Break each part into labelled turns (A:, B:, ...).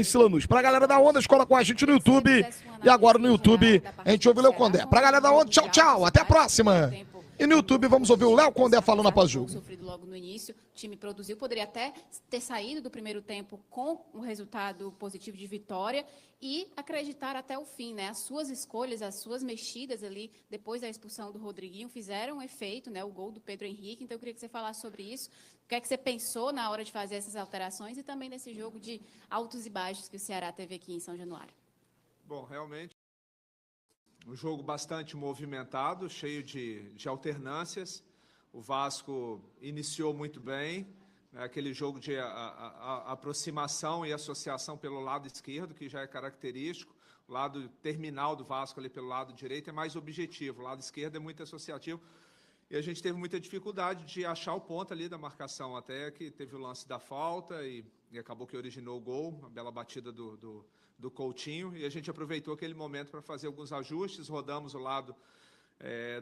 A: Silanus. Pra galera da Onda, escola com a gente no YouTube. E agora no YouTube a gente ouve o Léo Condé. Pra galera da Onda, tchau, tchau. Até a próxima. E no YouTube vamos ouvir o Léo Condé falando após jogo.
B: Sofrido logo no início, o time produziu, poderia até ter saído do primeiro tempo com um resultado positivo de vitória e acreditar até o fim, né? As suas escolhas, as suas mexidas ali, depois da expulsão do Rodriguinho, fizeram um efeito, né? O gol do Pedro Henrique. Então eu queria que você falasse sobre isso. O que é que você pensou na hora de fazer essas alterações e também nesse jogo de altos e baixos que o Ceará teve aqui em São Januário?
C: Bom, realmente, um jogo bastante movimentado, cheio de alternâncias. O Vasco iniciou muito bem, né, aquele jogo de aproximação e associação pelo lado esquerdo, que já é característico. O lado terminal do Vasco ali pelo lado direito é mais objetivo, o lado esquerdo é muito associativo. E a gente teve muita dificuldade de achar o ponto ali da marcação, até que teve o lance da falta e acabou que originou o gol, uma bela batida do Coutinho, e a gente aproveitou aquele momento para fazer alguns ajustes, rodamos o lado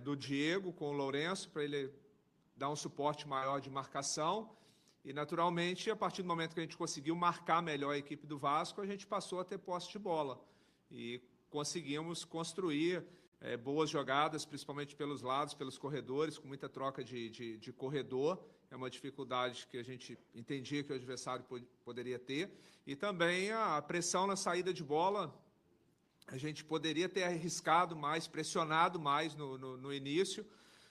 C: do Diego com o Lourenço, para ele dar um suporte maior de marcação, e naturalmente, a partir do momento que a gente conseguiu marcar melhor a equipe do Vasco, a gente passou a ter posse de bola, e conseguimos construir boas jogadas, principalmente pelos lados, pelos corredores, com muita troca de corredor. É uma dificuldade que a gente entendia que o adversário poderia ter. E também a pressão na saída de bola, a gente poderia ter arriscado mais, pressionado mais no início,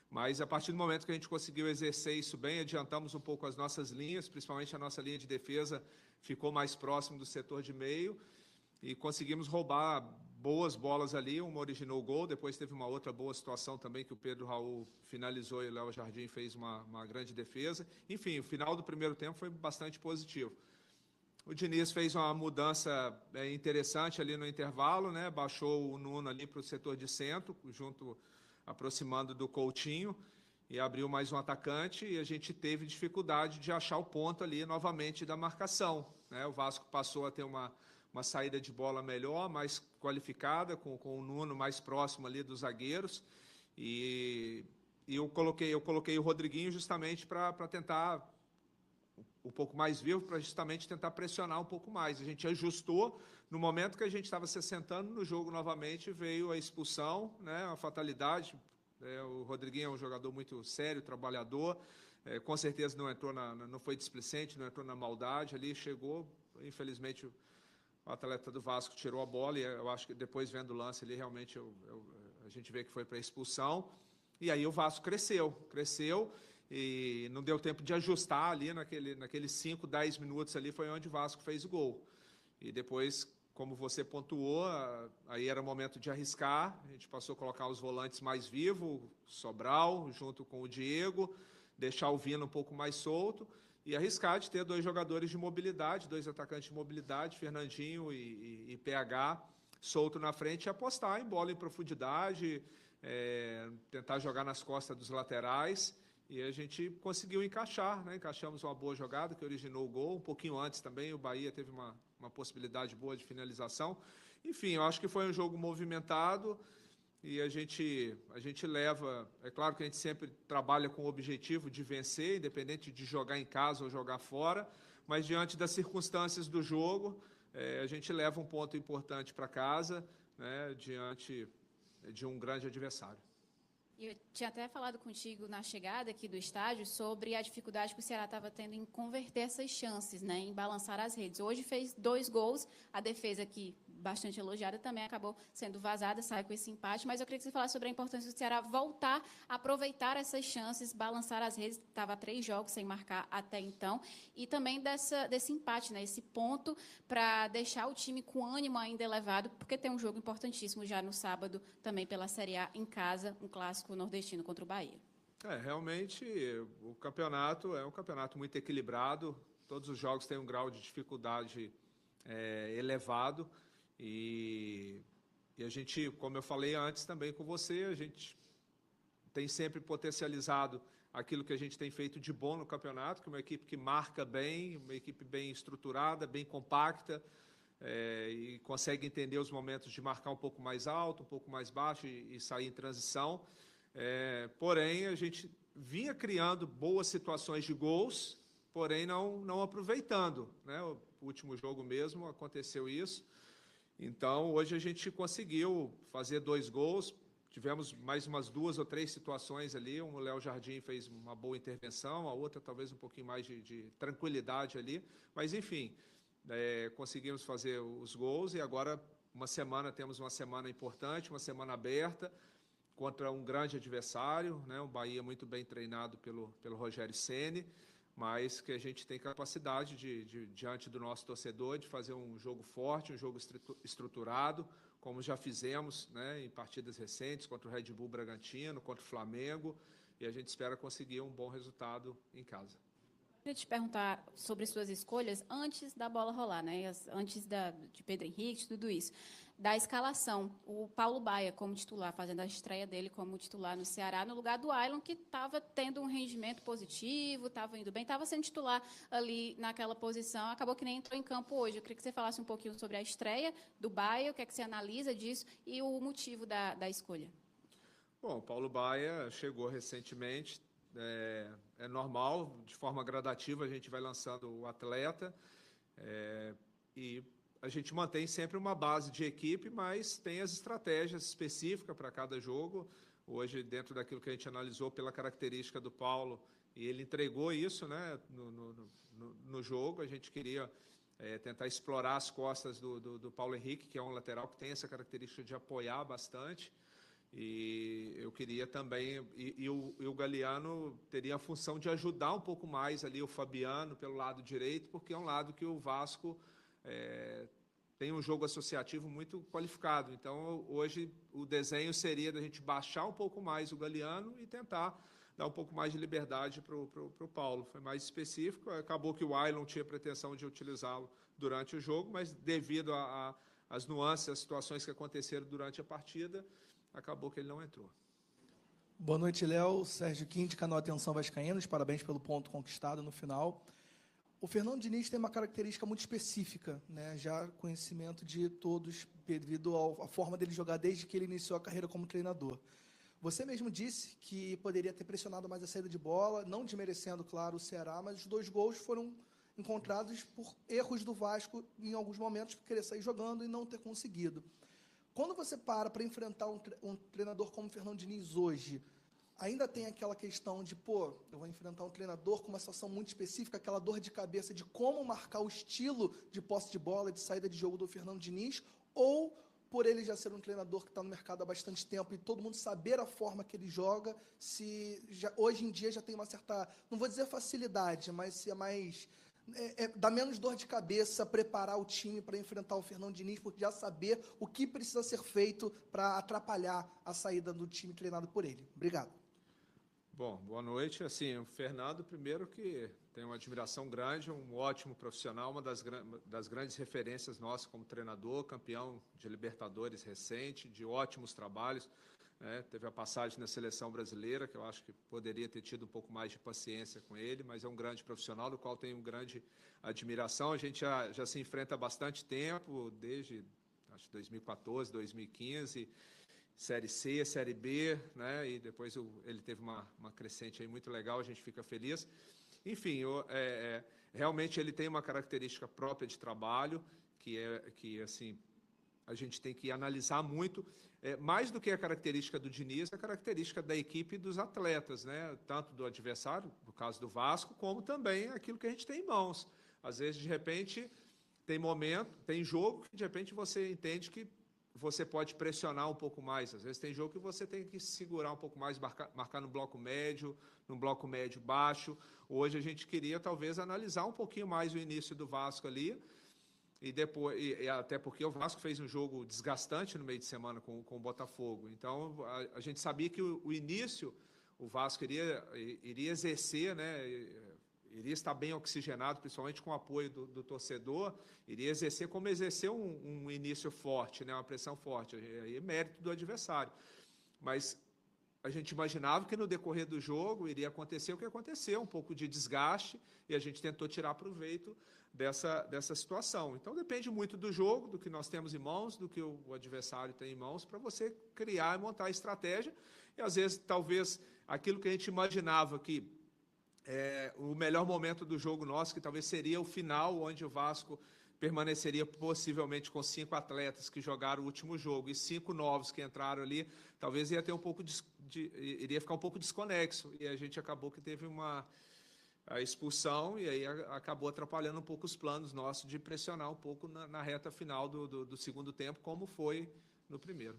C: mas a partir do momento que a gente conseguiu exercer isso bem, adiantamos um pouco as nossas linhas, principalmente a nossa linha de defesa ficou mais próximo do setor de meio, e conseguimos roubar boas bolas ali, uma originou o gol, depois teve uma outra boa situação também que o Pedro Raul finalizou e o Léo Jardim fez uma grande defesa. Enfim, o final do primeiro tempo foi bastante positivo. O Diniz fez uma mudança interessante ali no intervalo, né? Baixou o Nuno ali para o setor de centro, aproximando do Coutinho, e abriu mais um atacante, e a gente teve dificuldade de achar o ponto ali novamente da marcação, né? O Vasco passou a ter uma saída de bola melhor, mais qualificada, com o Nuno mais próximo ali dos zagueiros, e eu coloquei o Rodriguinho justamente para tentar um pouco mais vivo, para justamente tentar pressionar um pouco mais. A gente ajustou, no momento que a gente estava se assentando no jogo novamente, veio a expulsão, né, a fatalidade. O Rodriguinho é um jogador muito sério, trabalhador, com certeza não foi displicente, não entrou na maldade ali, chegou, infelizmente, o atleta do Vasco tirou a bola, e eu acho que depois, vendo o lance ali, realmente a gente vê que foi para a expulsão. E aí o Vasco cresceu, e não deu tempo de ajustar ali naqueles 5, 10 minutos ali, foi onde o Vasco fez o gol. E depois, como você pontuou, aí era o momento de arriscar, a gente passou a colocar os volantes mais vivos, Sobral, junto com o Diego, deixar o Vina um pouco mais solto, e arriscar de ter dois jogadores de mobilidade, dois atacantes de mobilidade, Fernandinho e PH, solto na frente, e apostar em bola em profundidade, tentar jogar nas costas dos laterais, e a gente conseguiu encaixar, né? Encaixamos uma boa jogada que originou o gol. Um pouquinho antes também o Bahia teve uma possibilidade boa de finalização. Enfim, eu acho que foi um jogo movimentado, e a gente leva... É claro que a gente sempre trabalha com o objetivo de vencer, independente de jogar em casa ou jogar fora, mas diante das circunstâncias do jogo, a gente leva um ponto importante para casa, né, diante de um grande adversário.
B: Eu tinha até falado contigo na chegada aqui do estádio sobre a dificuldade que o Ceará estava tendo em converter essas chances, né, em balançar as redes. Hoje fez 2 gols, a defesa aqui bastante elogiada também acabou sendo vazada, sai com esse empate, mas eu queria que você falasse sobre a importância do Ceará voltar a aproveitar essas chances, balançar as redes, estava 3 jogos sem marcar até então, e também desse empate, né, esse ponto para deixar o time com ânimo ainda elevado, porque tem um jogo importantíssimo já no sábado, também pela Série A em casa, um clássico nordestino contra o Bahia.
C: Realmente o campeonato é um campeonato muito equilibrado, todos os jogos têm um grau de dificuldade elevado, e a gente, como eu falei antes também com você, a gente tem sempre potencializado aquilo que a gente tem feito de bom no campeonato, que é uma equipe que marca bem, uma equipe bem estruturada, bem compacta, e consegue entender os momentos de marcar um pouco mais alto, um pouco mais baixo e sair em transição. Porém, a gente vinha criando boas situações de gols, porém não aproveitando, né? O último jogo mesmo aconteceu isso. Então, hoje a gente conseguiu fazer 2 gols, tivemos mais umas 2 ou 3 situações ali, o Léo Jardim fez uma boa intervenção, a outra talvez um pouquinho mais de tranquilidade ali, mas enfim, conseguimos fazer os gols e agora temos uma semana importante, uma semana aberta, contra um grande adversário, né, um Bahia muito bem treinado pelo Rogério Ceni, mas que a gente tem capacidade diante do nosso torcedor, de fazer um jogo forte, um jogo estruturado, como já fizemos, né, em partidas recentes, contra o Red Bull Bragantino, contra o Flamengo, e a gente espera conseguir um bom resultado em casa.
B: Eu queria te perguntar sobre suas escolhas antes da bola rolar, né? Antes de Pedro Henrique, tudo isso. Da escalação, o Paulo Baia como titular, fazendo a estreia dele como titular no Ceará, no lugar do Ailon, que estava tendo um rendimento positivo, estava indo bem, estava sendo titular ali naquela posição, acabou que nem entrou em campo hoje. Eu queria que você falasse um pouquinho sobre a estreia do Baia, o que é que você analisa disso e o motivo da escolha.
C: Bom, o Paulo Baia chegou recentemente, é normal, de forma gradativa a gente vai lançando o atleta e a gente mantém sempre uma base de equipe, mas tem as estratégias específicas para cada jogo. Hoje, dentro daquilo que a gente analisou pela característica do Paulo, e ele entregou isso, né, no jogo, a gente queria tentar explorar as costas do Paulo Henrique, que é um lateral que tem essa característica de apoiar bastante. E eu queria também, e o Galeano teria a função de ajudar um pouco mais ali o Fabiano pelo lado direito, porque é um lado que o Vasco tem um jogo associativo muito qualificado. Então, hoje, o desenho seria da gente baixar um pouco mais o Galeano e tentar dar um pouco mais de liberdade para o Paulo. Foi mais específico, acabou que o Ailon tinha pretensão de utilizá-lo durante o jogo, mas devido às nuances, às situações que aconteceram durante a partida, acabou que ele não entrou.
D: Boa noite, Léo. Sérgio Quinte, canal Atenção Vascaínos. Parabéns pelo ponto conquistado no final. O Fernando Diniz tem uma característica muito específica, né? Já conhecimento de todos, devido à forma dele jogar desde que ele iniciou a carreira como treinador. Você mesmo disse que poderia ter pressionado mais a saída de bola, não desmerecendo, claro, o Ceará, mas os 2 gols foram encontrados por erros do Vasco em alguns momentos, por querer sair jogando e não ter conseguido. Quando você para enfrentar um treinador como o Fernando Diniz hoje, ainda tem aquela questão de, eu vou enfrentar um treinador com uma situação muito específica, aquela dor de cabeça de como marcar o estilo de posse de bola, de saída de jogo do Fernando Diniz, ou por ele já ser um treinador que está no mercado há bastante tempo e todo mundo saber a forma que ele joga, hoje em dia já tem uma certa, não vou dizer facilidade, mas se é mais... dá menos dor de cabeça preparar o time para enfrentar o Fernando Diniz, porque já saber o que precisa ser feito para atrapalhar a saída do time treinado por ele. Obrigado.
C: Bom, boa noite. Assim, o Fernando, primeiro que tem uma admiração grande, um ótimo profissional, uma das grandes referências nossas como treinador, campeão de Libertadores recente, de ótimos trabalhos. Teve a passagem na seleção brasileira, que eu acho que poderia ter tido um pouco mais de paciência com ele, mas é um grande profissional, do qual tenho grande admiração. A gente já se enfrenta há bastante tempo, desde acho 2014, 2015, Série C, Série B, né? E depois ele teve uma crescente aí muito legal, a gente fica feliz. Enfim, realmente ele tem uma característica própria de trabalho, que assim, a gente tem que analisar muito, mais do que a característica do Diniz, a característica da equipe e dos atletas, né? Tanto do adversário, no caso do Vasco, como também aquilo que a gente tem em mãos. Às vezes, de repente, tem jogo que de repente você entende que você pode pressionar um pouco mais. Às vezes tem jogo que você tem que segurar um pouco mais, marcar no bloco médio baixo. Hoje a gente queria talvez analisar um pouquinho mais o início do Vasco ali, e depois, até porque o Vasco fez um jogo desgastante no meio de semana com o Botafogo. Então, a gente sabia que o início, o Vasco iria exercer, né, iria estar bem oxigenado, principalmente com o apoio do torcedor, iria exercer como exerceu um início forte, né, uma pressão forte, aí é mérito do adversário. Mas a gente imaginava que no decorrer do jogo iria acontecer o que aconteceu, um pouco de desgaste, e a gente tentou tirar proveito dessa situação. Então, depende muito do jogo, do que nós temos em mãos, do que o adversário tem em mãos, para você criar e montar a estratégia. E, às vezes, talvez, aquilo que a gente imaginava que o melhor momento do jogo nosso, que talvez seria o final, onde o Vasco permaneceria possivelmente com 5 atletas que jogaram o último jogo e 5 novos que entraram ali, talvez ia ter um pouco iria ficar um pouco desconexo, e a gente acabou que teve a expulsão, e aí acabou atrapalhando um pouco os planos nossos de pressionar um pouco na reta final do segundo tempo, como foi no primeiro.